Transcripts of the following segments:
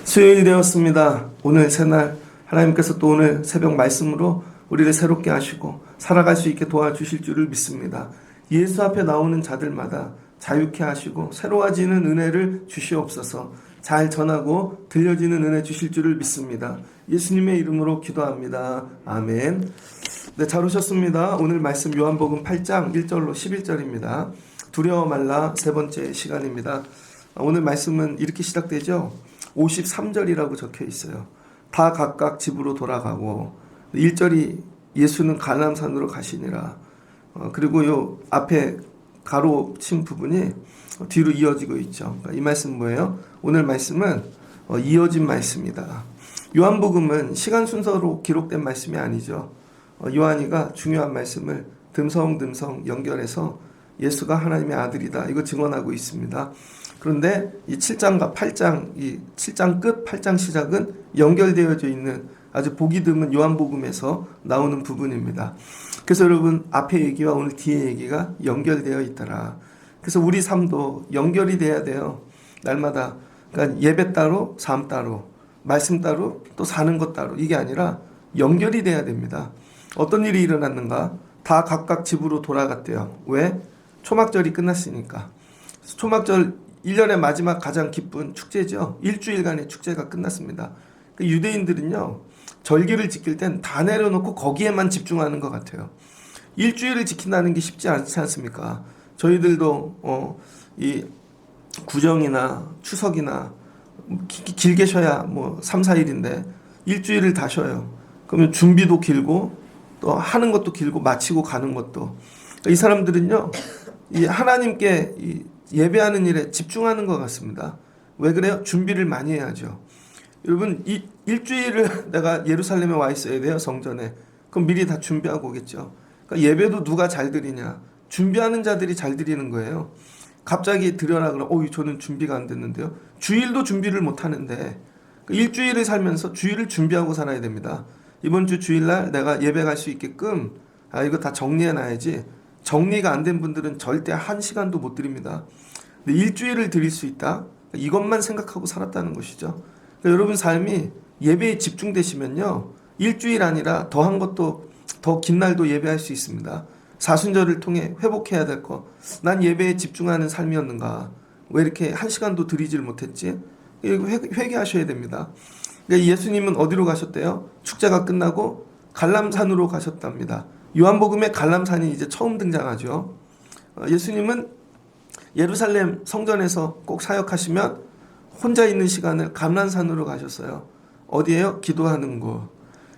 수요일 되었습니다. 오늘 새날 하나님께서 또 오늘 새벽 말씀으로 우리를 새롭게 하시고 살아갈 수 있게 도와주실 줄을 믿습니다. 예수 앞에 나오는 자들마다 자유케 하시고 새로워지는 은혜를 주시옵소서. 잘 전하고 들려지는 은혜 주실 줄을 믿습니다. 예수님의 이름으로 기도합니다. 아멘. 네, 잘 오셨습니다. 오늘 말씀 요한복음 8장 1절로 11절입니다. 두려워 말라 세 번째 시간입니다. 오늘 말씀은 이렇게 시작되죠. 53절이라고 적혀 있어요. 다 각각 집으로 돌아가고 1절이 예수는 갈람산으로 가시니라. 그리고 요 앞에 가로 친 부분이 뒤로 이어지고 있죠. 이 말씀 뭐예요? 오늘 말씀은 이어진 말씀이다. 요한복음은 시간 순서로 기록된 말씀이 아니죠. 요한이가 중요한 말씀을 듬성듬성 연결해서 예수가 하나님의 아들이다 이거 증언하고 있습니다. 그런데 이 7장과 8장, 이 7장 끝, 8장 시작은 연결되어져 있는 아주 보기 드문 요한복음에서 나오는 부분입니다. 그래서 여러분 앞에 얘기와 오늘 뒤에 얘기가 연결되어 있더라. 그래서 우리 삶도 연결이 돼야 돼요. 날마다. 그러니까 예배 따로, 삶 따로, 말씀 따로, 또 사는 것 따로. 이게 아니라 연결이 돼야 됩니다. 어떤 일이 일어났는가? 다 각각 집으로 돌아갔대요. 왜? 초막절이 끝났으니까. 초막절 1년의 마지막 가장 기쁜 축제죠. 일주일간의 축제가 끝났습니다. 유대인들은요, 절기를 지킬 땐 다 내려놓고 거기에만 집중하는 것 같아요. 일주일을 지킨다는 게 쉽지 않지 않습니까? 저희들도 이 구정이나 추석이나 길게 쉬어야 뭐 3, 4일인데 일주일을 다 쉬어요. 그러면 준비도 길고 또 하는 것도 길고 마치고 가는 것도. 이 사람들은요, 이 하나님께 예배하는 일에 집중하는 것 같습니다. 왜 그래요? 준비를 많이 해야죠. 여러분, 이 일주일을 내가 예루살렘에 와 있어야 돼요, 성전에. 그럼 미리 다 준비하고 오겠죠. 그러니까 예배도 누가 잘 드리냐? 준비하는 자들이 잘 드리는 거예요. 갑자기 드려라 그러면 저는 준비가 안 됐는데요. 주일도 준비를 못 하는데 일주일을 살면서 주일을 준비하고 살아야 됩니다. 이번 주 주일날 내가 예배 갈 수 있게끔 이거 다 정리해 놔야지. 정리가 안 된 분들은 절대 한 시간도 못 드립니다. 근데 일주일을 드릴 수 있다? 이것만 생각하고 살았다는 것이죠. 그러니까 여러분 삶이 예배에 집중되시면요, 일주일 아니라 더한 것도 더 긴 날도 예배할 수 있습니다. 사순절을 통해 회복해야 될 거. 난 예배에 집중하는 삶이었는가? 왜 이렇게 한 시간도 드리질 못했지? 회개하셔야 됩니다. 그러니까 예수님은 어디로 가셨대요? 축제가 끝나고 갈람산으로 가셨답니다. 요한복음에 갈람산이 이제 처음 등장하죠. 예수님은 예루살렘 성전에서 꼭 사역하시면 혼자 있는 시간을 감람산으로 가셨어요. 어디예요? 기도하는 곳.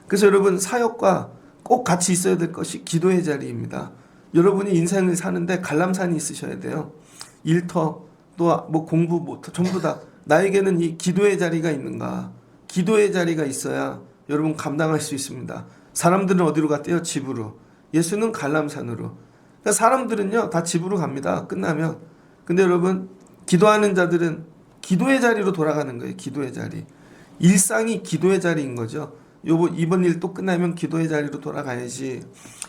그래서 여러분 사역과 꼭 같이 있어야 될 것이 기도의 자리입니다. 여러분이 인생을 사는데 갈람산이 있으셔야 돼요. 일터 또 뭐 공부 뭐 전부 다 나에게는 이 기도의 자리가 있는가? 기도의 자리가 있어야 여러분 감당할 수 있습니다. 사람들은 어디로 갔대요? 집으로. 예수는 갈람산으로. 그러니까 사람들은요 다 집으로 갑니다. 끝나면. 근데 여러분 기도하는 자들은 기도의 자리로 돌아가는 거예요. 기도의 자리. 일상이 기도의 자리인 거죠. 이번 일 또 끝나면 기도의 자리로 돌아가야지.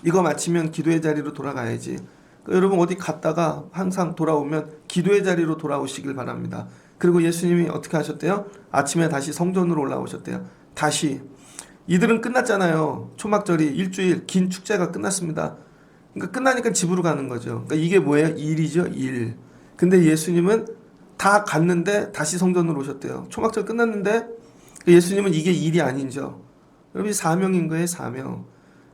이거 마치면 기도의 자리로 돌아가야지. 그러니까 여러분 어디 갔다가 항상 돌아오면 기도의 자리로 돌아오시길 바랍니다. 그리고 예수님이 어떻게 하셨대요? 아침에 다시 성전으로 올라오셨대요. 다시. 이들은 끝났잖아요. 초막절이 일주일 긴 축제가 끝났습니다. 그러니까 끝나니까 집으로 가는 거죠. 그러니까 이게 뭐예요? 일이죠, 일. 근데 예수님은 다 갔는데 다시 성전으로 오셨대요. 초막절 끝났는데 예수님은 이게 일이 아니죠. 여러분 사명인 거예요, 사명.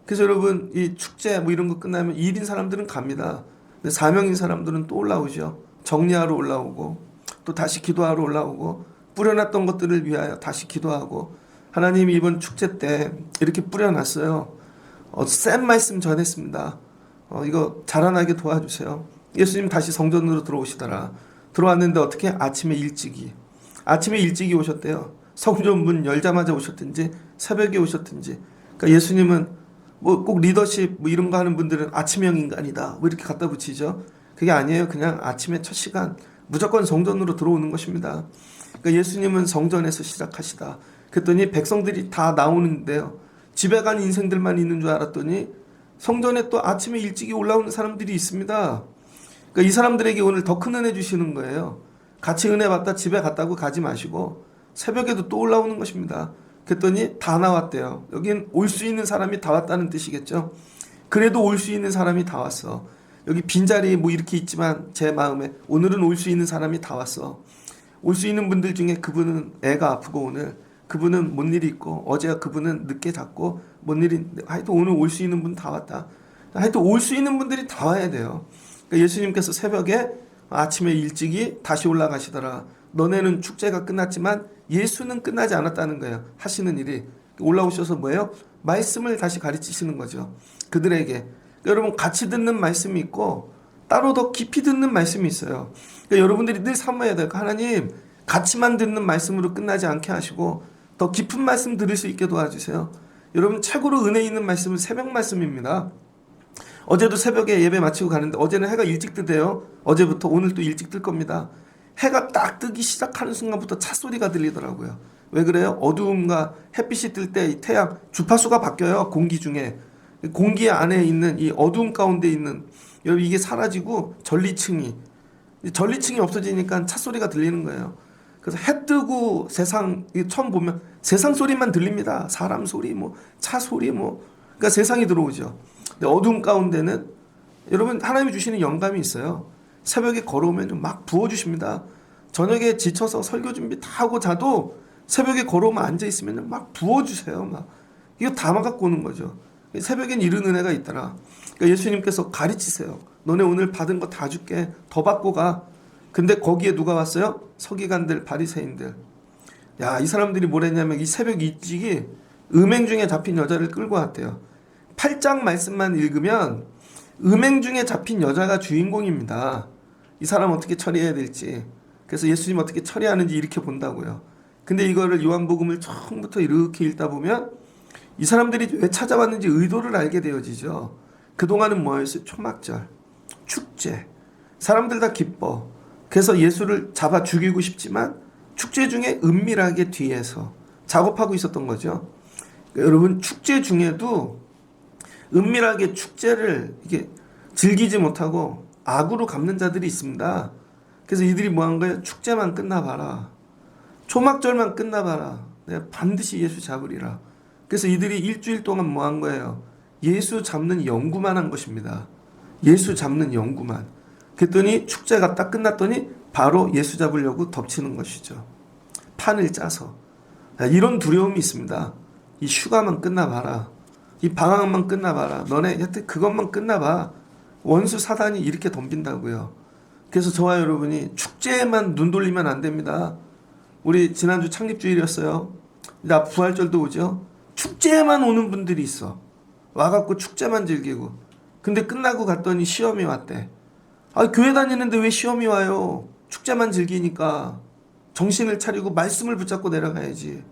그래서 여러분 이 축제 뭐 이런 거 끝나면 일인 사람들은 갑니다. 근데 사명인 사람들은 또 올라오죠. 정리하러 올라오고 또 다시 기도하러 올라오고 뿌려놨던 것들을 위하여 다시 기도하고 하나님이 이번 축제 때 이렇게 뿌려놨어요. 센 말씀 전했습니다. 이거 자라나게 도와주세요. 예수님 다시 성전으로 들어오시더라. 들어왔는데 어떻게? 아침에 일찍이 오셨대요. 성전 문 열자마자 오셨든지 새벽에 오셨든지. 그러니까 예수님은 뭐 꼭 리더십 뭐 이런 거 하는 분들은 아침형 인간이다 뭐 이렇게 갖다 붙이죠. 그게 아니에요. 그냥 아침에 첫 시간 무조건 성전으로 들어오는 것입니다. 그러니까 예수님은 성전에서 시작하시다. 그랬더니 백성들이 다 나오는데요. 집에 간 인생들만 있는 줄 알았더니 성전에 또 아침에 일찍이 올라오는 사람들이 있습니다. 그러니까 이 사람들에게 오늘 더 큰 은혜 주시는 거예요. 같이 은혜 받다 집에 갔다고 가지 마시고 새벽에도 또 올라오는 것입니다. 그랬더니 다 나왔대요. 여긴 올 수 있는 사람이 다 왔다는 뜻이겠죠. 그래도 올 수 있는 사람이 다 왔어. 여기 빈자리 뭐 이렇게 있지만 제 마음에 오늘은 올 수 있는 사람이 다 왔어. 올 수 있는 분들 중에 그분은 애가 아프고 오늘 그분은 뭔 일이 있고 어제 그분은 늦게 잤고 뭔 일이 하여튼 오늘 올 수 있는 분 다 왔다. 하여튼 올 수 있는 분들이 다 와야 돼요. 그러니까 예수님께서 새벽에 아침에 일찍이 다시 올라가시더라. 너네는 축제가 끝났지만 예수는 끝나지 않았다는 거예요. 하시는 일이 올라오셔서 뭐예요? 말씀을 다시 가르치시는 거죠. 그들에게. 그러니까 여러분 같이 듣는 말씀이 있고 따로 더 깊이 듣는 말씀이 있어요. 그러니까 여러분들이 늘 삼아야 돼요. 하나님 같이만 듣는 말씀으로 끝나지 않게 하시고 더 깊은 말씀 들을 수 있게 도와주세요. 여러분 최고로 은혜 있는 말씀은 새벽 말씀입니다. 어제도 새벽에 예배 마치고 가는데 어제는 해가 일찍 뜨대요. 어제부터 오늘 또 일찍 뜰 겁니다. 해가 딱 뜨기 시작하는 순간부터 차 소리가 들리더라고요. 왜 그래요? 어두움과 햇빛이 뜰 때 태양 주파수가 바뀌어요. 공기 중에. 공기 안에 있는 이 어두움 가운데 있는 여러분 이게 사라지고 전리층이 없어지니까 차 소리가 들리는 거예요. 그래서 해 뜨고 세상 처음 보면 세상 소리만 들립니다. 사람 소리 뭐 차 소리 뭐 그러니까 세상이 들어오죠. 근데 어두움 가운데는 여러분 하나님이 주시는 영감이 있어요. 새벽에 걸어오면 막 부어주십니다. 저녁에 지쳐서 설교 준비 다 하고 자도 새벽에 걸어오면 앉아있으면 막 부어주세요. 막 이거 담아 갖고 오는 거죠. 새벽엔 이런 은혜가 있더라. 그러니까 예수님께서 가르치세요. 너네 오늘 받은 거 다 줄게. 더 받고 가. 근데 거기에 누가 왔어요? 서기관들, 바리새인들. 야, 이 사람들이 뭘 했냐면 이 새벽 일찍이 음행 중에 잡힌 여자를 끌고 왔대요. 8장 말씀만 읽으면 음행 중에 잡힌 여자가 주인공입니다. 이 사람 어떻게 처리해야 될지. 그래서 예수님 어떻게 처리하는지 이렇게 본다고요. 근데 이거를 요한복음을 처음부터 이렇게 읽다 보면 이 사람들이 왜 찾아왔는지 의도를 알게 되어지죠. 그동안은 뭐였어요? 초막절, 축제. 사람들 다 기뻐. 그래서 예수를 잡아 죽이고 싶지만 축제 중에 은밀하게 뒤에서 작업하고 있었던 거죠. 그러니까 여러분 축제 중에도 은밀하게 축제를 이게 즐기지 못하고 악으로 갚는 자들이 있습니다. 그래서 이들이 뭐 한 거예요? 축제만 끝나봐라. 초막절만 끝나봐라. 내가 반드시 예수 잡으리라. 그래서 이들이 일주일 동안 뭐 한 거예요? 예수 잡는 연구만 한 것입니다. 예수 잡는 연구만. 그랬더니 축제가 딱 끝났더니 바로 예수 잡으려고 덮치는 것이죠. 판을 짜서. 이런 두려움이 있습니다. 이 휴가만 끝나봐라. 이 방학만 끝나봐라. 너네 여태 그것만 끝나봐. 원수 사단이 이렇게 덤빈다고요. 그래서 저와 여러분이 축제에만 눈 돌리면 안 됩니다. 우리 지난주 창립주일이었어요. 이제 부활절도 오죠. 축제에만 오는 분들이 있어. 와갖고 축제만 즐기고. 근데 끝나고 갔더니 시험이 왔대. 아, 교회 다니는데 왜 시험이 와요? 축제만 즐기니까. 정신을 차리고 말씀을 붙잡고 내려가야지.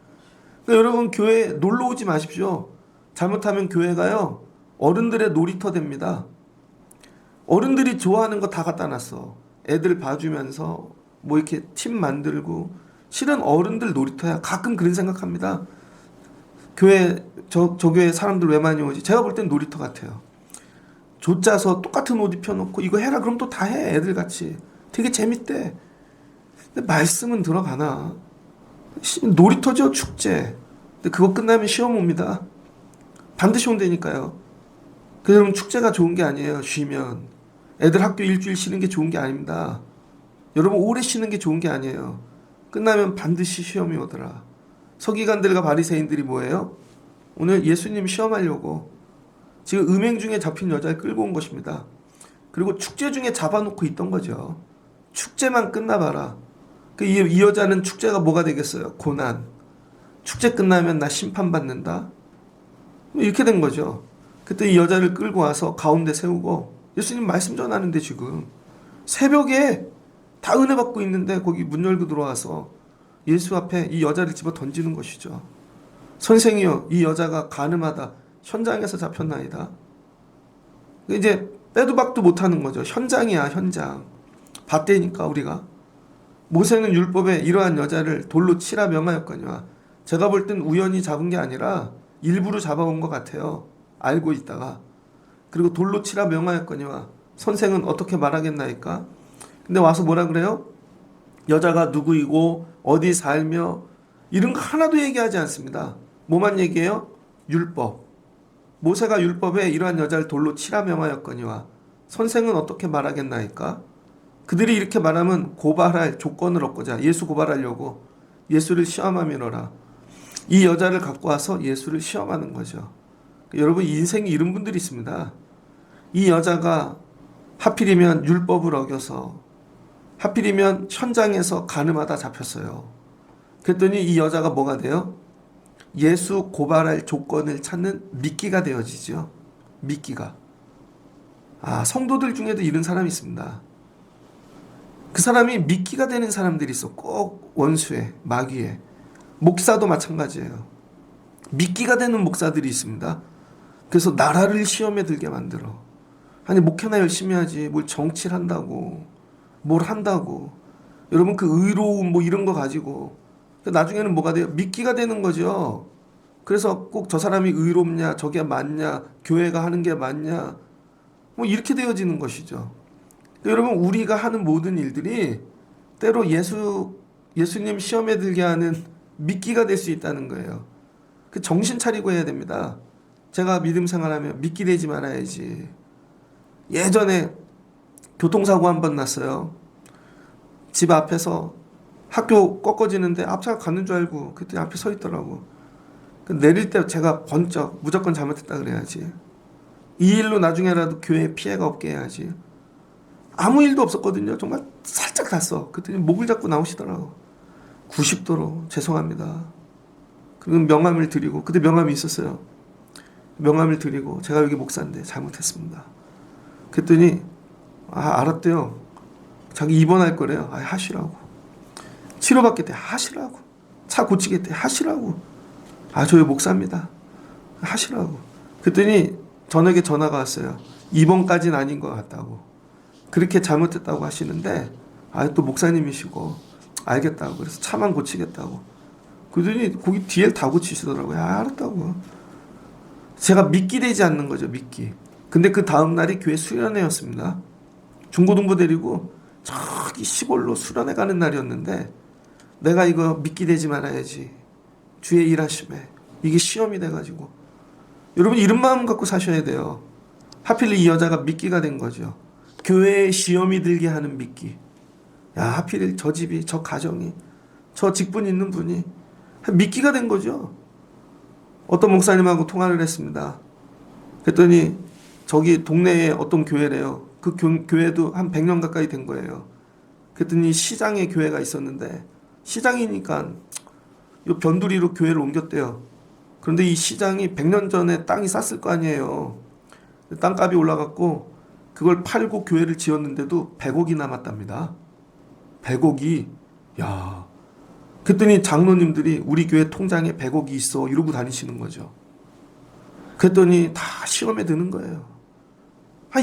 그러니까 여러분 교회 놀러 오지 마십시오. 잘못하면 교회가요 어른들의 놀이터 됩니다. 어른들이 좋아하는 거 다 갖다 놨어. 애들 봐주면서 뭐 이렇게 팀 만들고. 실은 어른들 놀이터야. 가끔 그런 생각합니다. 교회 저 교회 사람들 왜 많이 오지? 제가 볼 땐 놀이터 같아요. 조 짜서 똑같은 옷 입혀놓고 이거 해라 그럼 또 다 해. 애들같이 되게 재밌대. 근데 말씀은 들어가나? 놀이터죠. 축제. 근데 그거 끝나면 시험 옵니다. 반드시 온다니까요. 그래서 여러분 축제가 좋은 게 아니에요. 쉬면 애들 학교 일주일 쉬는 게 좋은 게 아닙니다. 여러분 오래 쉬는 게 좋은 게 아니에요. 끝나면 반드시 시험이 오더라. 서기관들과 바리새인들이 뭐예요? 오늘 예수님 시험하려고 지금 음행 중에 잡힌 여자를 끌고 온 것입니다. 그리고 축제 중에 잡아놓고 있던 거죠. 축제만 끝나봐라. 이 여자는 축제가 뭐가 되겠어요? 고난. 축제 끝나면 나 심판받는다. 이렇게 된 거죠. 그때 이 여자를 끌고 와서 가운데 세우고 예수님 말씀 전하는데 지금 새벽에 다 은혜 받고 있는데 거기 문 열고 들어와서 예수 앞에 이 여자를 집어 던지는 것이죠. 선생이여, 이 여자가 간음하다 현장에서 잡혔나이다. 이제 빼도 박도 못하는 거죠. 현장이야, 현장. 봤대니까 우리가. 모세는 율법에 이러한 여자를 돌로 치라 명하였거니와 제가 볼 땐 우연히 잡은 게 아니라 일부러 잡아온 것 같아요. 알고 있다가. 그리고 돌로 치라 명하였거니와 선생은 어떻게 말하겠나이까? 근데 와서 뭐라 그래요? 여자가 누구이고 어디 살며 이런 거 하나도 얘기하지 않습니다. 뭐만 얘기해요? 율법. 모세가 율법에 이러한 여자를 돌로 치라 명하였거니와 선생은 어떻게 말하겠나이까? 그들이 이렇게 말하면 고발할 조건을 얻고자 예수 고발하려고 예수를 시험하미로라. 이 여자를 갖고 와서 예수를 시험하는 거죠. 여러분 인생에 이런 분들이 있습니다. 이 여자가 하필이면 율법을 어겨서 하필이면 현장에서 가늠하다 잡혔어요. 그랬더니 이 여자가 뭐가 돼요? 예수 고발할 조건을 찾는 미끼가 되어지죠. 미끼가. 성도들 중에도 이런 사람이 있습니다. 그 사람이 미끼가 되는 사람들이 있어. 꼭 원수에, 마귀에. 목사도 마찬가지예요. 미끼가 되는 목사들이 있습니다. 그래서 나라를 시험에 들게 만들어. 아니 목회나 열심히 하지 뭘 정치를 한다고 뭘 한다고. 여러분 그 의로움 뭐 이런 거 가지고 나중에는 뭐가 돼요? 미끼가 되는 거죠. 그래서 꼭 저 사람이 의롭냐 저게 맞냐 교회가 하는 게 맞냐 뭐 이렇게 되어지는 것이죠. 여러분 우리가 하는 모든 일들이 때로 예수님 시험에 들게 하는 미끼가 될 수 있다는 거예요. 그 정신 차리고 해야 됩니다. 제가 믿음 생활하면 미끼 되지 말아야지. 예전에 교통사고 한 번 났어요. 집 앞에서 학교 꺾어지는데 앞차가 가는 줄 알고 그때 앞에 서 있더라고. 내릴 때 제가 번쩍 무조건 잘못했다 그래야지. 이 일로 나중에라도 교회에 피해가 없게 해야지. 아무 일도 없었거든요. 정말 살짝 닿았어. 그랬더니 목을 잡고 나오시더라고. 90도로 죄송합니다. 그리고 명함을 드리고 그때 명함이 있었어요. 명함을 드리고 제가 여기 목사인데 잘못했습니다. 그랬더니 알았대요. 자기 입원할 거래요. 하시라고. 치료받겠대. 하시라고. 차 고치겠대. 하시라고. 저희 목사입니다. 하시라고. 그랬더니 저녁에 전화가 왔어요. 입원까지는 아닌 것 같다고. 그렇게 잘못했다고 하시는데 또 목사님이시고 알겠다고. 그래서 차만 고치겠다고. 그러더니 거기 뒤에 다 고치시더라고요. 알았다고. 제가 미끼 되지 않는 거죠. 미끼. 근데 그 다음 날이 교회 수련회였습니다. 중고등부 데리고 저기 시골로 수련회 가는 날이었는데 내가 이거 미끼 되지 말아야지. 주의 일하심에 이게 시험이 돼가지고 여러분 이런 마음 갖고 사셔야 돼요. 하필 이 여자가 미끼가 된 거죠. 교회에 시험이 들게 하는 미끼. 하필 저 집이 저 가정이 저 직분 있는 분이 미끼가 된 거죠. 어떤 목사님하고 통화를 했습니다. 그랬더니 저기 동네에 어떤 교회래요. 그 교회도 한 100년 가까이 된 거예요. 그랬더니 시장에 교회가 있었는데 시장이니까 요 변두리로 교회를 옮겼대요. 그런데 이 시장이 100년 전에 땅이 쌌을 거 아니에요. 땅값이 올라갔고 그걸 팔고 교회를 지었는데도 100억이 남았답니다. 100억이. 그랬더니 장로님들이 우리 교회 통장에 100억이 있어 이러고 다니시는 거죠. 그랬더니 다 시험에 드는 거예요.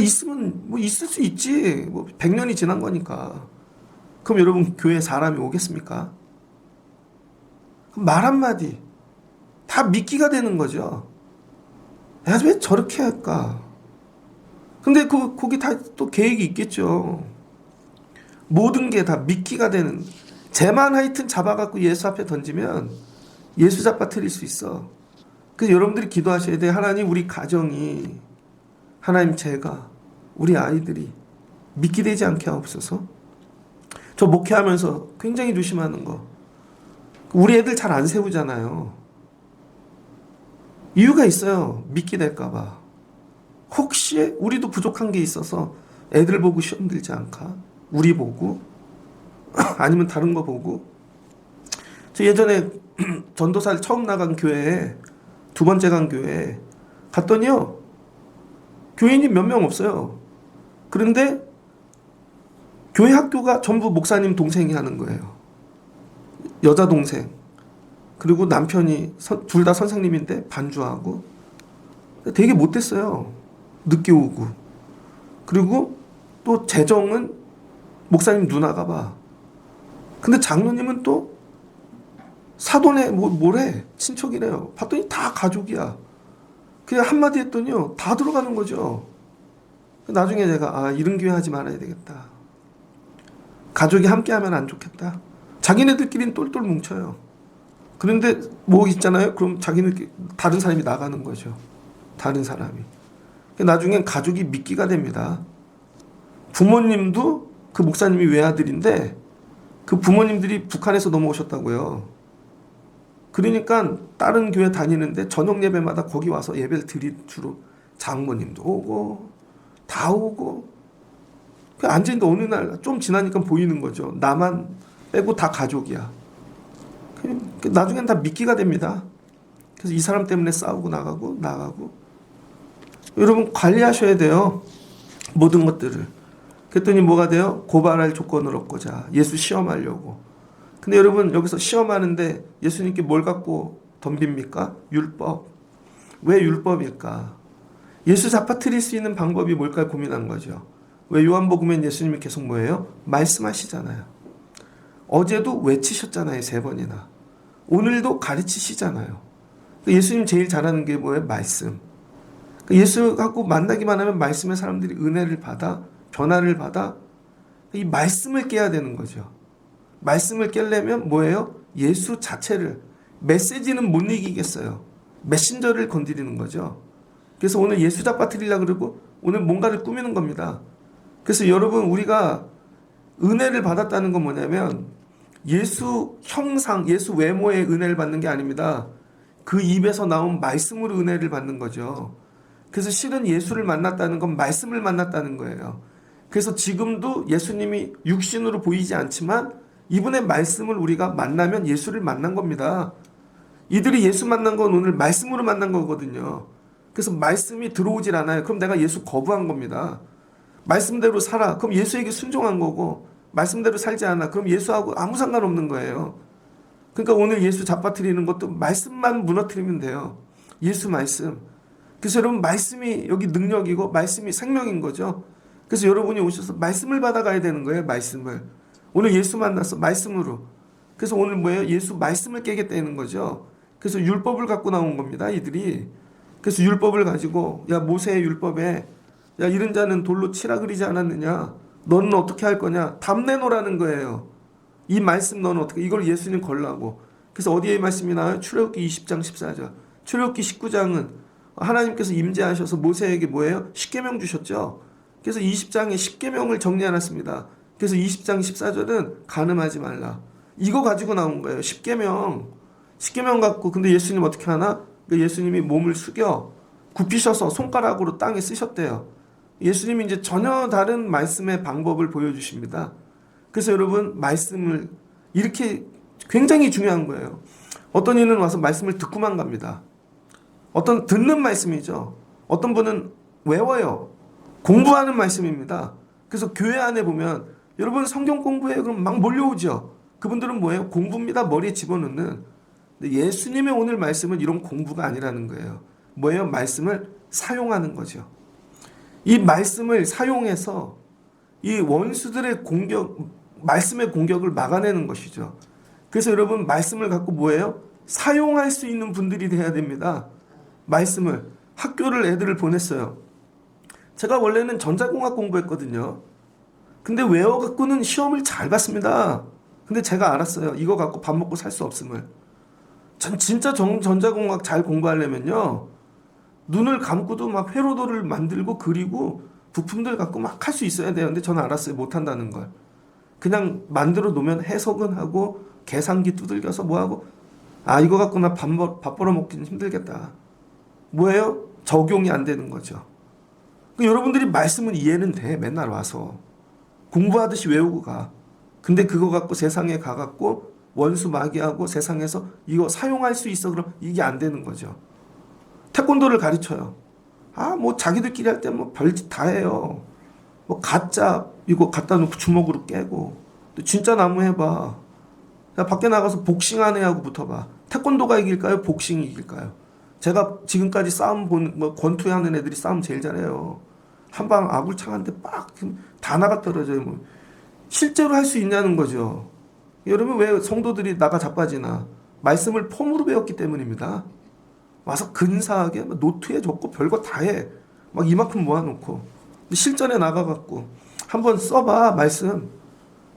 있으면 뭐 있을 수 있지. 뭐 100년이 지난 거니까. 그럼 여러분 교회에 사람이 오겠습니까? 말 한마디 다 미끼가 되는 거죠. 왜 저렇게 할까? 근데 거기 다 또 계획이 있겠죠. 모든 게 다 미끼가 되는. 쟤만 하여튼 잡아갖고 예수 앞에 던지면 예수 잡아뜨릴 수 있어. 그래서 여러분들이 기도하셔야 돼. 하나님 우리 가정이 하나님 제가 우리 아이들이 미끼 되지 않게 하옵소서. 저 목회하면서 굉장히 조심하는 거. 우리 애들 잘 안 세우잖아요. 이유가 있어요. 미끼 될까봐. 혹시 우리도 부족한 게 있어서 애들 보고 시험 들지 않까? 우리 보고? 아니면 다른 거 보고? 저 예전에 전도사를 처음 나간 교회에 두 번째 간 교회에 갔더니요. 교인이 몇 명 없어요. 그런데 교회 학교가 전부 목사님 동생이 하는 거예요. 여자 동생. 그리고 남편이 둘 다 선생님인데 반주하고 되게 못됐어요. 늦게 오고. 그리고 또 재정은 목사님 누나가 봐. 근데 장로님은 또 사돈의 뭐래? 친척이래요. 봤더니 다 가족이야. 그냥 한마디 했더니요, 다 들어가는 거죠. 나중에 내가 이런 교회 하지 말아야 되겠다. 가족이 함께하면 안 좋겠다. 자기네들끼리는 똘똘 뭉쳐요. 그런데 뭐 있잖아요. 그럼 자기는 다른 사람이 나가는 거죠. 다른 사람이. 나중엔 가족이 미끼가 됩니다. 부모님도 그 목사님이 외아들인데 그 부모님들이 북한에서 넘어오셨다고요. 그러니까 다른 교회 다니는데 저녁 예배마다 거기 와서 예배를 주로 장모님도 오고 다 오고 앉아있는데 어느 날 좀 지나니까 보이는 거죠. 나만 빼고 다 가족이야. 나중엔 다 미끼가 됩니다. 그래서 이 사람 때문에 싸우고 나가고 여러분 관리하셔야 돼요. 모든 것들을. 그랬더니 뭐가 돼요? 고발할 조건을 얻고자 예수 시험하려고. 근데 여러분 여기서 시험하는데 예수님께 뭘 갖고 덤빕니까? 율법. 왜 율법일까? 예수 잡아뜨릴 수 있는 방법이 뭘까 고민한 거죠. 왜 요한복음엔 예수님이 계속 뭐예요? 말씀하시잖아요. 어제도 외치셨잖아요. 3번이나. 오늘도 가르치시잖아요. 예수님 제일 잘하는 게 뭐예요? 말씀. 예수하고 만나기만 하면 말씀의 사람들이 은혜를 받아 변화를 받아 이 말씀을 깨야 되는 거죠. 말씀을 깨려면 뭐예요? 예수 자체를. 메시지는 못 이기겠어요. 메신저를 건드리는 거죠. 그래서 오늘 예수 잡아뜨리려고 그러고 오늘 뭔가를 꾸미는 겁니다. 그래서 여러분 우리가 은혜를 받았다는 건 뭐냐면 예수 형상, 예수 외모의 은혜를 받는 게 아닙니다. 그 입에서 나온 말씀으로 은혜를 받는 거죠. 그래서 실은 예수를 만났다는 건 말씀을 만났다는 거예요. 그래서 지금도 예수님이 육신으로 보이지 않지만 이분의 말씀을 우리가 만나면 예수를 만난 겁니다. 이들이 예수 만난 건 오늘 말씀으로 만난 거거든요. 그래서 말씀이 들어오질 않아요. 그럼 내가 예수 거부한 겁니다. 말씀대로 살아. 그럼 예수에게 순종한 거고 말씀대로 살지 않아. 그럼 예수하고 아무 상관없는 거예요. 그러니까 오늘 예수 잡아뜨리는 것도 말씀만 무너뜨리면 돼요. 예수 말씀. 그래서 여러분 말씀이 여기 능력이고 말씀이 생명인 거죠. 그래서 여러분이 오셔서 말씀을 받아가야 되는 거예요. 말씀을. 오늘 예수 만났어. 말씀으로. 그래서 오늘 뭐예요? 예수 말씀을 깨겠다는 거죠. 그래서 율법을 갖고 나온 겁니다. 이들이. 그래서 율법을 가지고 야 모세의 율법에 야 이런 자는 돌로 치라 그리지 않았느냐. 너는 어떻게 할 거냐. 답 내놓으라는 거예요. 이 말씀 너는 어떻게 이걸 예수님 걸라고. 그래서 어디에 말씀이 나와요? 출애굽기 20장 14절. 출애굽기 19장은 하나님께서 임재하셔서 모세에게 뭐예요? 십계명 주셨죠. 그래서 20장에 십계명을 정리해놨습니다. 그래서 20장 14절은 간음하지 말라. 이거 가지고 나온 거예요. 십계명. 십계명 갖고 근데 예수님 어떻게 하나? 예수님이 몸을 숙여 굽히셔서 손가락으로 땅에 쓰셨대요. 예수님이 이제 전혀 다른 말씀의 방법을 보여주십니다. 그래서 여러분 말씀을 이렇게 굉장히 중요한 거예요. 어떤 이는 와서 말씀을 듣고만 갑니다. 어떤 듣는 말씀이죠. 어떤 분은 외워요. 공부하는 말씀입니다. 그래서 교회 안에 보면 여러분 성경 공부해 그럼 막 몰려오죠. 그분들은 뭐예요? 공부입니다. 머리에 집어넣는. 근데 예수님의 오늘 말씀은 이런 공부가 아니라는 거예요. 뭐예요? 말씀을 사용하는 거죠. 이 말씀을 사용해서 이 원수들의 공격, 말씀의 공격을 막아내는 것이죠. 그래서 여러분 말씀을 갖고 뭐예요? 사용할 수 있는 분들이 돼야 됩니다. 말씀을. 학교를 애들을 보냈어요. 제가 원래는 전자공학 공부했거든요. 근데 외워갖고는 시험을 잘 봤습니다. 근데 제가 알았어요. 이거 갖고 밥 먹고 살 수 없음을. 전 진짜 전자공학 잘 공부하려면요. 눈을 감고도 막 회로도를 만들고 그리고 부품들 갖고 막 할 수 있어야 돼요. 근데 저는 알았어요. 못한다는 걸. 그냥 만들어 놓으면 해석은 하고 계산기 두들겨서 뭐하고 이거 갖고 나 밥 벌어 먹기는 힘들겠다. 뭐예요? 적용이 안 되는 거죠. 여러분들이 말씀은 이해는 돼. 맨날 와서. 공부하듯이 외우고 가. 근데 그거 갖고 세상에 가갖고 원수 마귀하고 세상에서 이거 사용할 수 있어. 그럼 이게 안 되는 거죠. 태권도를 가르쳐요. 뭐 자기들끼리 할 때 뭐 별짓 다 해요. 뭐 가짜 이거 갖다 놓고 주먹으로 깨고. 또 진짜 나무 해봐. 밖에 나가서 복싱하는 애하고 붙어봐. 태권도가 이길까요? 복싱이 이길까요? 제가 지금까지 싸움 보는 권투하는 애들이 싸움 제일 잘해요. 한 방 아굴창한테 빡 다 나가 떨어져요. 뭐. 실제로 할 수 있냐는 거죠. 여러분 왜 성도들이 나가 자빠지나? 말씀을 폼으로 배웠기 때문입니다. 와서 근사하게 노트에 적고 별거 다 해. 막 이만큼 모아놓고. 근데 실전에 나가갖고 한번 써봐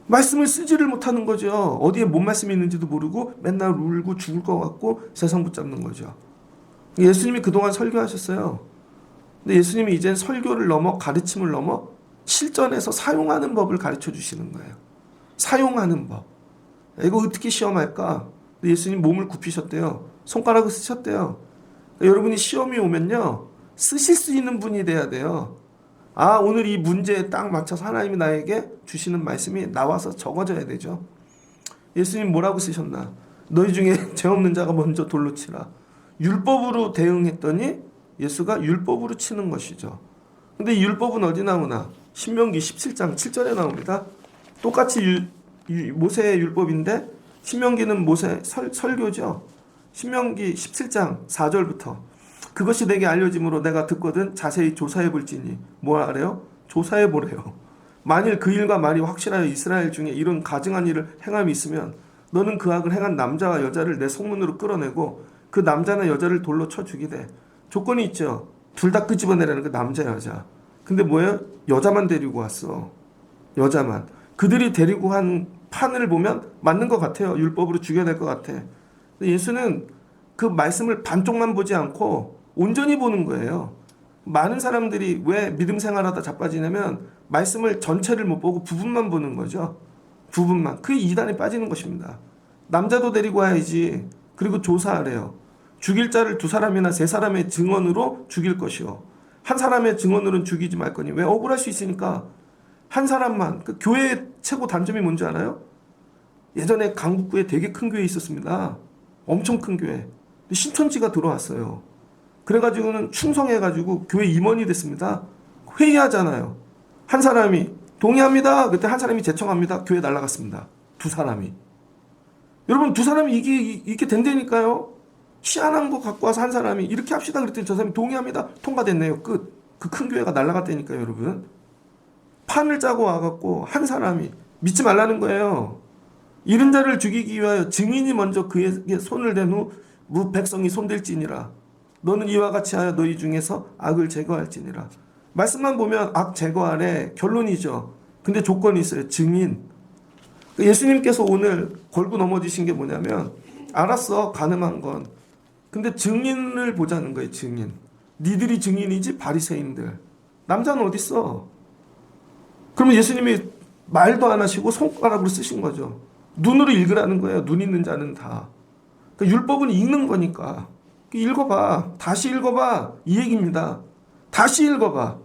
말씀을 쓰지를 못하는 거죠. 어디에 뭔 말씀이 있는지도 모르고 맨날 울고 죽을 것 같고 세상 붙잡는 거죠. 예수님이 그동안 설교하셨어요. 근데 예수님이 이젠 설교를 넘어 가르침을 넘어 실전에서 사용하는 법을 가르쳐 주시는 거예요. 사용하는 법. 이거 어떻게 시험할까? 예수님 몸을 굽히셨대요. 손가락을 쓰셨대요. 여러분이 시험이 오면요, 쓰실 수 있는 분이 돼야 돼요. 아, 오늘 이 문제에 딱 맞춰서 하나님이 나에게 주시는 말씀이 나와서 적어져야 되죠. 예수님 뭐라고 쓰셨나? 너희 중에 죄 없는 자가 먼저 돌로 치라. 율법으로 대응했더니 예수가 율법으로 치는 것이죠. 근데 율법은 어디 나오나? 신명기 17장 7절에 나옵니다. 똑같이 모세의 율법인데 신명기는 모세 설교죠. 신명기 17장 4절부터 그것이 내게 알려짐으로 내가 듣거든 자세히 조사해 볼지니 뭐라 그래요? 조사해 보래요. 만일 그 일과 말이 확실하여 이스라엘 중에 이런 가증한 일을 행함이 있으면 너는 그 악을 행한 남자와 여자를 내 성문으로 끌어내고 그 남자나 여자를 돌로 쳐 죽이되 조건이 있죠. 둘 다 끄집어내라는 그 남자 여자. 근데 뭐예요? 여자만 데리고 왔어. 여자만. 그들이 데리고 한 판을 보면 맞는 것 같아요. 율법으로 죽여야 될 것 같아. 근데 예수는 그 말씀을 반쪽만 보지 않고 온전히 보는 거예요. 많은 사람들이 왜 믿음 생활하다 자빠지냐면 말씀을 전체를 못 보고 부분만 보는 거죠. 부분만. 그게 이단에 빠지는 것입니다. 남자도 데리고 와야지. 그리고 조사하래요. 죽일 자를 두 사람이나 세 사람의 증언으로 죽일 것이요. 한 사람의 증언으로는 죽이지 말 거니. 왜? 억울할 수 있으니까. 한 사람만. 그 교회의 최고 단점이 뭔지 알아요? 예전에 강북구에 되게 큰 교회 있었습니다. 엄청 큰 교회. 신천지가 들어왔어요. 그래가지고는 충성해가지고 교회 임원이 됐습니다. 회의하잖아요. 한 사람이 동의합니다. 그때 한 사람이 제청합니다. 교회 날라갔습니다. 두 사람이. 여러분 두 사람이 이게 된다니까요. 희한한 거 갖고 와서 한 사람이 이렇게 합시다 그랬더니 저 사람이 동의합니다. 통과됐네요. 끝. 그 큰 교회가 날라갔다니까요, 여러분. 판을 짜고 와갖고 한 사람이 믿지 말라는 거예요. 이른 자를 죽이기 위하여 증인이 먼저 그에게 손을 댄 후 백성이 손댈지니라. 너는 이와 같이 하여 너희 중에서 악을 제거할지니라. 말씀만 보면 악 제거하래. 결론이죠. 근데 조건이 있어요. 증인. 예수님께서 오늘 걸고 넘어지신 게 뭐냐면 알았어. 가늠한 건. 근데 증인을 보자는 거예요. 증인. 니들이 증인이지 바리새인들. 남자는 어딨어? 그러면 예수님이 말도 안 하시고 손가락으로 쓰신 거죠. 눈으로 읽으라는 거예요. 눈 있는 자는 다. 그러니까 율법은 읽는 거니까. 읽어봐. 다시 읽어봐. 이 얘기입니다. 다시 읽어봐.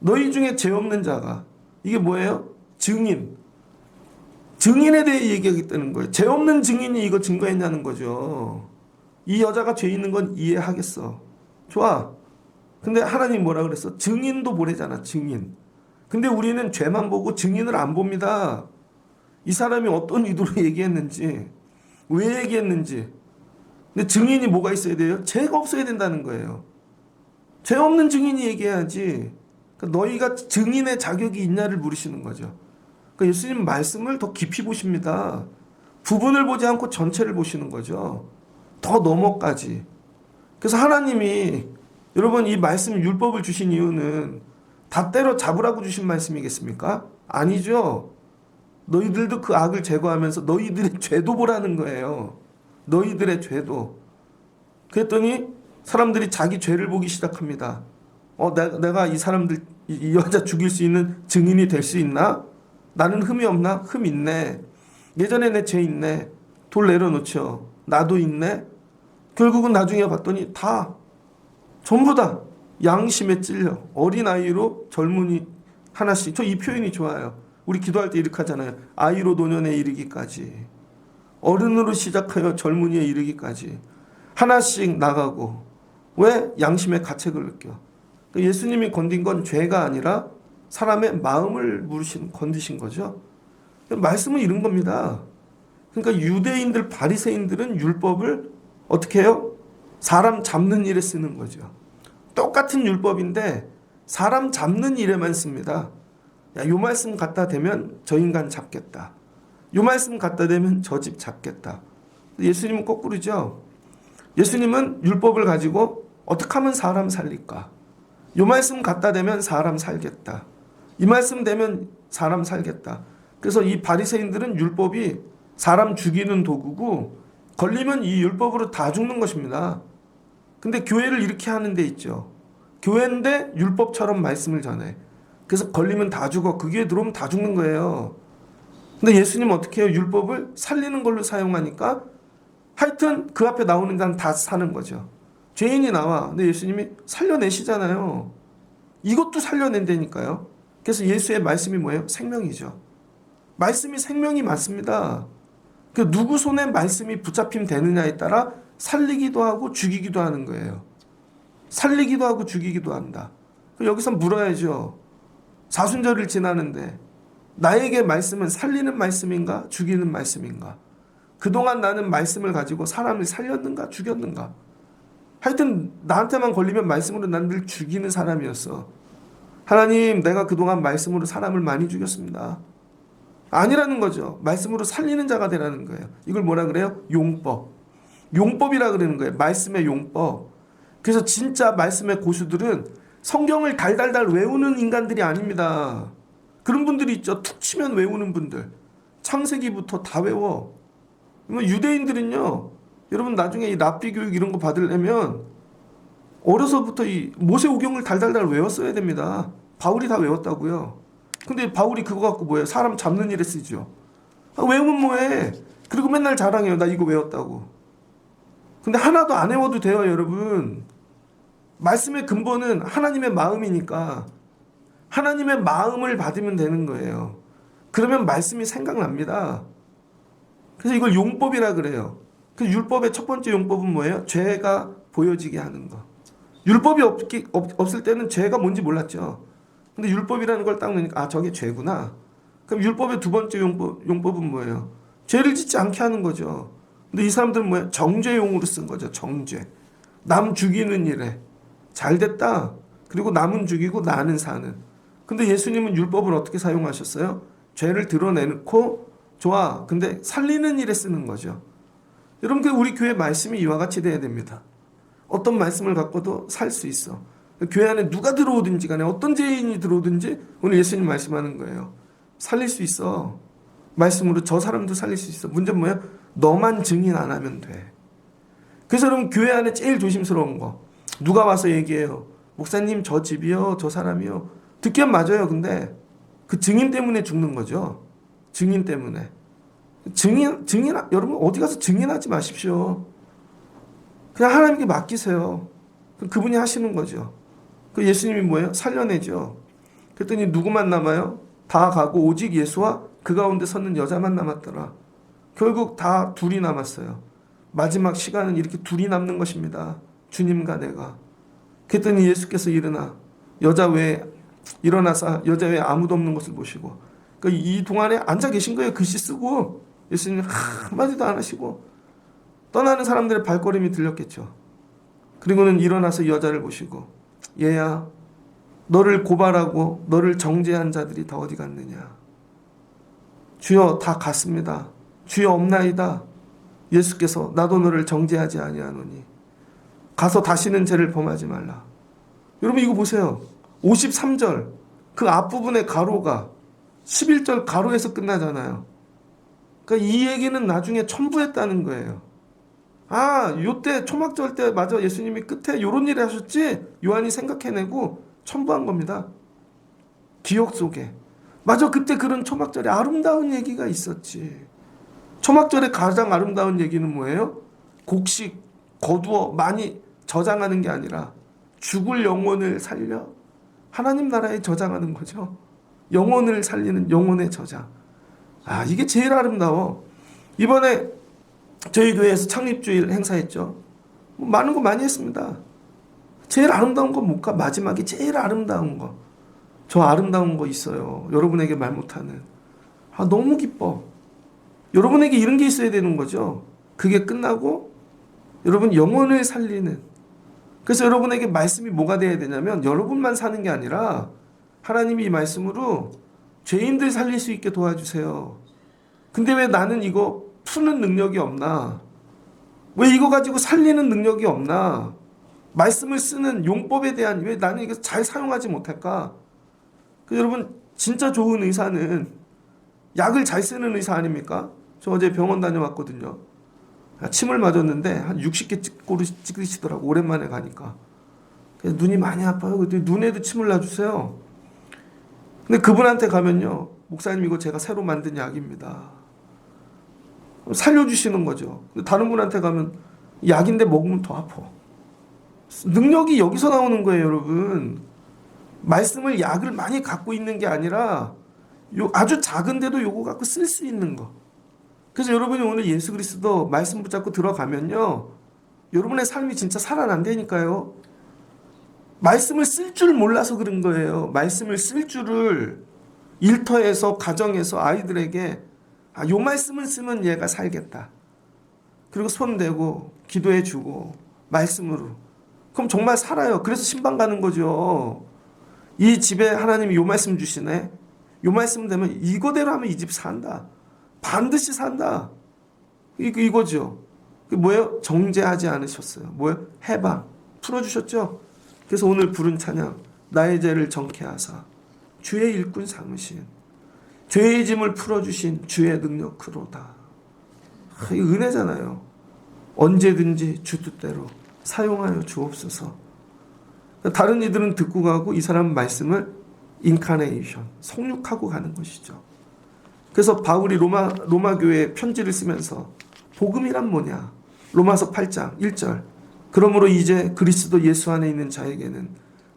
너희 중에 죄 없는 자가. 이게 뭐예요? 증인. 증인에 대해 얘기하겠다는 거예요. 죄 없는 증인이 이거 증거했냐는 거죠. 이 여자가 죄 있는 건 이해하겠어. 좋아. 근데 하나님 뭐라 그랬어? 증인도 보래잖아. 증인. 근데 우리는 죄만 보고 증인을 안 봅니다. 이 사람이 어떤 의도로 얘기했는지, 왜 얘기했는지. 근데 증인이 뭐가 있어야 돼요? 죄가 없어야 된다는 거예요. 죄 없는 증인이 얘기해야지. 그러니까 너희가 증인의 자격이 있냐를 물으시는 거죠. 그러니까 예수님 말씀을 더 깊이 보십니다. 부분을 보지 않고 전체를 보시는 거죠. 더 넘어까지. 그래서 하나님이 여러분 이 말씀 율법을 주신 이유는 다 때려 잡으라고 주신 말씀이겠습니까? 아니죠. 너희들도 그 악을 제거하면서 너희들의 죄도 보라는 거예요. 너희들의 죄도. 그랬더니 사람들이 자기 죄를 보기 시작합니다. 내가 이 사람들 이 여자 죽일 수 있는 증인이 될 수 있나? 나는 흠이 없나? 흠 있네. 예전에 내 죄 있네. 돌 내려놓죠. 나도 있네. 결국은 나중에 봤더니 다 전부 다 양심에 찔려 어린아이로 젊은이 하나씩. 저 이 표현이 좋아요. 우리 기도할 때 이렇게 하잖아요. 아이로 노년에 이르기까지. 어른으로 시작하여 젊은이에 이르기까지. 하나씩 나가고. 왜? 양심의 가책을 느껴. 예수님이 건든 건 죄가 아니라 사람의 마음을 건드신 거죠. 말씀은 이런 겁니다. 그러니까 유대인들, 바리새인들은 율법을 어떻게 해요? 사람 잡는 일에 쓰는 거죠. 똑같은 율법인데 사람 잡는 일에만 씁니다. 야, 요 말씀 갖다 대면 저 인간 잡겠다. 요 말씀 갖다 대면 저 집 잡겠다. 예수님은 거꾸로죠. 예수님은 율법을 가지고 어떻게 하면 사람 살릴까? 이 말씀 갖다 대면 사람 살겠다. 이 말씀 되면 사람 살겠다. 그래서 이 바리새인들은 율법이 사람 죽이는 도구고 걸리면 이 율법으로 다 죽는 것입니다. 근데 교회를 이렇게 하는 데 있죠. 교회인데 율법처럼 말씀을 전해. 그래서 걸리면 다 죽어. 그 교회 들어오면 다 죽는 거예요. 근데 예수님은 어떻게 해요? 율법을 살리는 걸로 사용하니까 하여튼 그 앞에 나오는 자는 다 사는 거죠. 죄인이 나와. 근데 예수님이 살려내시잖아요. 이것도 살려낸다니까요. 그래서 예수의 말씀이 뭐예요? 생명이죠. 말씀이 생명이 맞습니다. 그 누구 손에 말씀이 붙잡힘 되느냐에 따라 살리기도 하고 죽이기도 하는 거예요. 살리기도 하고 죽이기도 한다. 여기서 물어야죠. 사순절을 지나는데 나에게 말씀은 살리는 말씀인가 죽이는 말씀인가? 그동안 나는 말씀을 가지고 사람을 살렸는가 죽였는가? 하여튼 나한테만 걸리면 말씀으로 난 늘 죽이는 사람이었어. 하나님, 내가 그동안 말씀으로 사람을 많이 죽였습니다. 아니라는 거죠. 말씀으로 살리는 자가 되라는 거예요. 이걸 뭐라 그래요? 용법. 용법이라 그러는 거예요. 말씀의 용법. 그래서 진짜 말씀의 고수들은 성경을 달달달 외우는 인간들이 아닙니다. 그런 분들이 있죠. 툭 치면 외우는 분들. 창세기부터 다 외워. 유대인들은요. 여러분 나중에 이 랍비 교육 이런 거 받으려면 어려서부터 이 모세오경을 달달달 외웠어야 됩니다. 바울이 다 외웠다고요. 근데 바울이 그거 갖고 뭐예요? 사람 잡는 일에 쓰죠. 외우면 뭐해? 그리고 맨날 자랑해요. 나 이거 외웠다고. 근데 하나도 안 외워도 돼요, 여러분. 말씀의 근본은 하나님의 마음이니까 하나님의 마음을 받으면 되는 거예요. 그러면 말씀이 생각납니다. 그래서 이걸 용법이라 그래요. 그 율법의 첫 번째 용법은 뭐예요? 죄가 보여지게 하는 거. 율법이 없을 때는 죄가 뭔지 몰랐죠. 근데 율법이라는 걸 딱 넣으니까 저게 죄구나. 그럼 율법의 두 번째 용법은 뭐예요? 죄를 짓지 않게 하는 거죠. 근데 이 사람들은 뭐예요? 정죄용으로 쓴 거죠. 정죄. 남 죽이는 일에 잘 됐다. 그리고 남은 죽이고 나는 사는. 근데 예수님은 율법을 어떻게 사용하셨어요? 죄를 드러내놓고 좋아. 근데 살리는 일에 쓰는 거죠. 여러분, 우리 교회 말씀이 이와 같이 돼야 됩니다. 어떤 말씀을 갖고도 살 수 있어. 교회 안에 누가 들어오든지 간에 어떤 죄인이 들어오든지 오늘 예수님 말씀하는 거예요. 살릴 수 있어. 말씀으로 저 사람도 살릴 수 있어. 문제는 뭐야? 너만 증인 안 하면 돼. 그래서 여러분 교회 안에 제일 조심스러운 거. 누가 와서 얘기해요. 목사님 저 집이요. 저 사람이요. 듣기엔 맞아요. 근데 그 증인 때문에 죽는 거죠. 증인 때문에. 여러분 어디 가서 증인하지 마십시오. 그냥 하나님께 맡기세요. 그분이 하시는 거죠. 그 예수님이 뭐예요? 살려내죠. 그랬더니 누구만 남아요? 다 가고 오직 예수와 그 가운데 섰는 여자만 남았더라. 결국 다 둘이 남았어요. 마지막 시간은 이렇게 둘이 남는 것입니다. 주님과 내가. 그랬더니 예수께서 일어나서 여자 외에 아무도 없는 것을 보시고 이 동안에 앉아 계신 거예요. 글씨 쓰고 예수님 한마디도 안 하시고 떠나는 사람들의 발걸음이 들렸겠죠. 그리고는 일어나서 여자를 보시고 얘야 너를 고발하고 너를 정죄한 자들이 다 어디 갔느냐. 주여 다 갔습니다. 주여 없나이다. 예수께서 나도 너를 정죄하지 아니하노니 가서 다시는 죄를 범하지 말라. 여러분 이거 보세요. 53절 그 앞부분의 가로가 11절 가로에서 끝나잖아요. 그러니까 이 얘기는 나중에 첨부했다는 거예요. 요때 초막절 때 맞아 예수님이 끝에 요런 일을 하셨지? 요한이 생각해내고 첨부한 겁니다. 기억 속에. 맞아 그때 그런 초막절에 아름다운 얘기가 있었지. 초막절에 가장 아름다운 얘기는 뭐예요? 곡식 거두어 많이 저장하는 게 아니라 죽을 영혼을 살려 하나님 나라에 저장하는 거죠. 영혼을 살리는 영혼의 저장. 이게 제일 아름다워. 이번에 저희 교회에서 창립주일 행사했죠. 많은 거 많이 했습니다. 제일 아름다운 건 뭘까? 마지막에 제일 아름다운 거. 저 아름다운 거 있어요. 여러분에게 말 못하는. 너무 기뻐. 여러분에게 이런 게 있어야 되는 거죠. 그게 끝나고 여러분 영혼을 살리는. 그래서 여러분에게 말씀이 뭐가 돼야 되냐면 여러분만 사는 게 아니라 하나님이 이 말씀으로 죄인들 살릴 수 있게 도와주세요. 근데 왜 나는 이거 푸는 능력이 없나? 왜 이거 가지고 살리는 능력이 없나? 말씀을 쓰는 용법에 대한 왜 나는 이거 잘 사용하지 못할까? 여러분 진짜 좋은 의사는 약을 잘 쓰는 의사 아닙니까? 저 어제 병원 다녀왔거든요. 침을 맞았는데 한 60개 꼬리 찍으시더라고. 오랜만에 가니까. 눈이 많이 아파요. 그랬더니 눈에도 침을 놔주세요. 근데 그분한테 가면요, 목사님 이거 제가 새로 만든 약입니다. 살려주시는 거죠. 근데 다른 분한테 가면 약인데 먹으면 더 아파. 능력이 여기서 나오는 거예요, 여러분. 말씀을 약을 많이 갖고 있는 게 아니라 아주 작은데도 요거 갖고 쓸 수 있는 거. 그래서 여러분이 오늘 예수 그리스도 말씀 붙잡고 들어가면요, 여러분의 삶이 진짜 살아난다니까요. 말씀을 쓸 줄 몰라서 그런 거예요. 말씀을 쓸 줄을 일터에서, 가정에서 아이들에게 요 말씀을 쓰면 얘가 살겠다. 그리고 손대고 기도해주고 말씀으로. 그럼 정말 살아요. 그래서 신방 가는 거죠. 이 집에 하나님이 요 말씀 주시네. 요 말씀 되면 이거대로 하면 이 집 산다. 반드시 산다. 이거죠. 뭐예요? 정죄하지 않으셨어요. 뭐예요? 해방. 풀어주셨죠? 그래서 오늘 부른 찬양, 나의 죄를 정케 하사 주의 일꾼 삼으신, 죄의 짐을 풀어주신 주의 능력 크로다. 이 은혜잖아요. 언제든지 주 뜻대로 사용하여 주옵소서. 다른 이들은 듣고 가고 이 사람 말씀을 인카네이션, 성육하고 가는 것이죠. 그래서 바울이 로마 교회에 편지를 쓰면서 복음이란 뭐냐? 로마서 8장 1절. 그러므로 이제 그리스도 예수 안에 있는 자에게는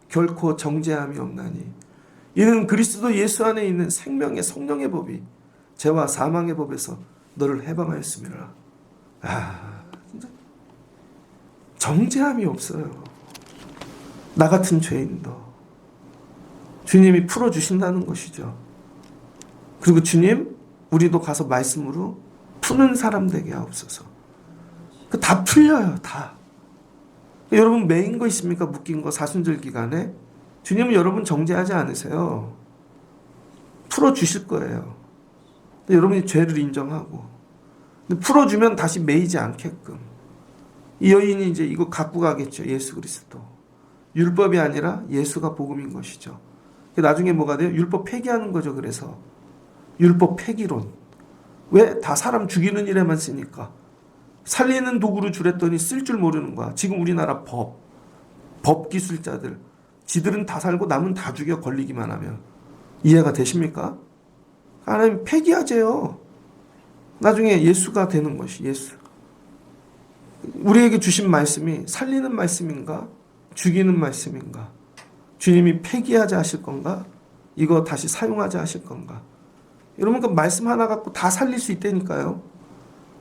결코 정죄함이 없나니 이는 그리스도 예수 안에 있는 생명의 성령의 법이 죄와 사망의 법에서 너를 해방하였음이라. 진짜 정죄함이 없어요. 나 같은 죄인도 주님이 풀어주신다는 것이죠. 그리고 주님, 우리도 가서 말씀으로 푸는 사람 되게 하옵소서. 다 풀려요, 다. 여러분 매인 거 있습니까? 묶인 거 사순절 기간에. 주님은 여러분 정죄하지 않으세요. 풀어주실 거예요. 여러분이 죄를 인정하고. 근데 풀어주면 다시 매이지 않게끔. 이 여인이 이제 이거 갖고 가겠죠. 예수 그리스도. 율법이 아니라 예수가 복음인 것이죠. 나중에 뭐가 돼요? 율법 폐기하는 거죠. 그래서 율법 폐기론. 왜? 다 사람 죽이는 일에만 쓰니까. 살리는 도구로 주랬더니 쓸 줄 모르는 거야. 지금 우리나라 법 기술자들, 지들은 다 살고 남은 다 죽여, 걸리기만 하면. 이해가 되십니까? 하나님 폐기하재요. 나중에 예수가 되는 것이 예수. 우리에게 주신 말씀이 살리는 말씀인가? 죽이는 말씀인가? 주님이 폐기하자 하실 건가? 이거 다시 사용하자 하실 건가? 여러분 그 말씀 하나 갖고 다 살릴 수 있다니까요.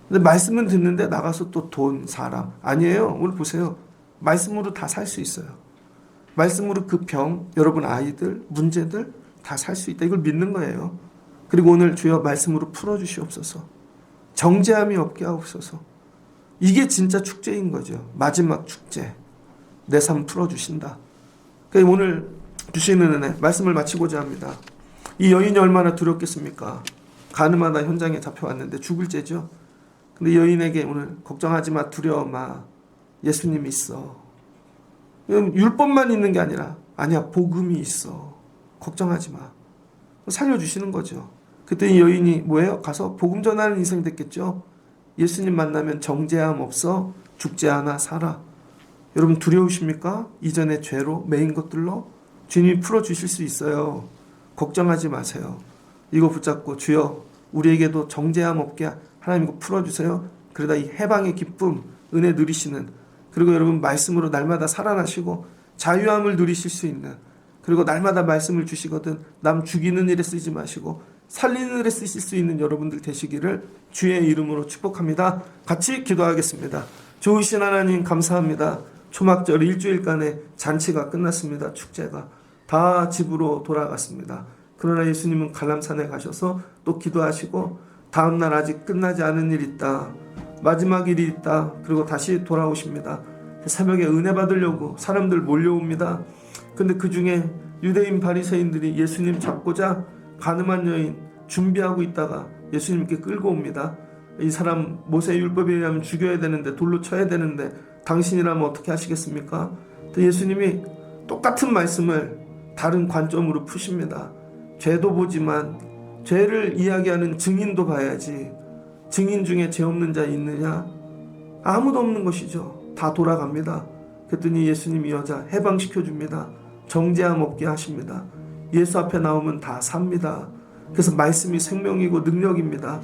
근데 말씀은 듣는데 나가서 또 돈, 사람. 아니에요. 오늘 보세요. 말씀으로 다 살 수 있어요. 말씀으로 그 병, 여러분 아이들, 문제들 다 살 수 있다. 이걸 믿는 거예요. 그리고 오늘 주여 말씀으로 풀어주시옵소서. 정죄함이 없게 하옵소서. 이게 진짜 축제인 거죠. 마지막 축제. 내 삶 풀어주신다. 그러니까 오늘 주시는 은혜, 말씀을 마치고자 합니다. 이 여인이 얼마나 두렵겠습니까? 가늠하다 현장에 잡혀왔는데 죽을 죄죠. 근데 여인에게 오늘 걱정하지 마, 두려워 마. 예수님이 있어. 율법만 있는 게 아니라 아니야, 복음이 있어. 걱정하지 마. 살려주시는 거죠. 그때 이 여인이 뭐예요? 가서 복음 전하는 인생 됐겠죠. 예수님 만나면 정죄함 없어, 죽지 않아, 살아. 여러분 두려우십니까? 이전의 죄로 매인 것들로 주님이 풀어주실 수 있어요. 걱정하지 마세요. 이거 붙잡고 주여 우리에게도 정죄함 없게 하나님 이거 풀어주세요. 그러다 이 해방의 기쁨, 은혜 누리시는, 그리고 여러분 말씀으로 날마다 살아나시고 자유함을 누리실 수 있는, 그리고 날마다 말씀을 주시거든 남 죽이는 일에 쓰지 마시고 살리는 일에 쓰실 수 있는 여러분들 되시기를 주의 이름으로 축복합니다. 같이 기도하겠습니다. 좋으신 하나님 감사합니다. 초막절 일주일간의 잔치가 끝났습니다. 축제가 다 집으로 돌아갔습니다. 그러나 예수님은 갈람산에 가셔서 또 기도하시고 다음날 아직 끝나지 않은 일이 있다. 마지막 일이 있다. 그리고 다시 돌아오십니다. 새벽에 은혜 받으려고 사람들 몰려옵니다. 근데 그 중에 유대인 바리새인들이 예수님 잡고자 가늠한 여인 준비하고 있다가 예수님께 끌고 옵니다. 이 사람 모세 율법에 의하면 죽여야 되는데, 돌로 쳐야 되는데 당신이라면 어떻게 하시겠습니까? 또 예수님이 똑같은 말씀을 다른 관점으로 푸십니다. 죄도 보지만 죄를 이야기하는 증인도 봐야지. 증인 중에 죄 없는 자 있느냐? 아무도 없는 것이죠. 다 돌아갑니다. 그랬더니 예수님이 여자 해방시켜 줍니다. 정죄함 없게 하십니다. 예수 앞에 나오면 다 삽니다. 그래서 말씀이 생명이고 능력입니다.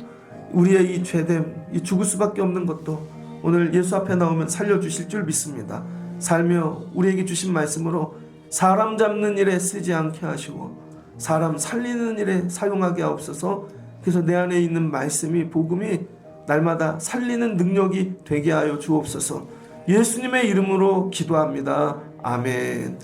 우리의 이 죄됨, 이 죽을 수밖에 없는 것도 오늘 예수 앞에 나오면 살려주실 줄 믿습니다. 살며 우리에게 주신 말씀으로 사람 잡는 일에 쓰지 않게 하시고 사람 살리는 일에 사용하게 하옵소서. 그래서 내 안에 있는 말씀이, 복음이 날마다 살리는 능력이 되게 하여 주옵소서. 예수님의 이름으로 기도합니다. 아멘.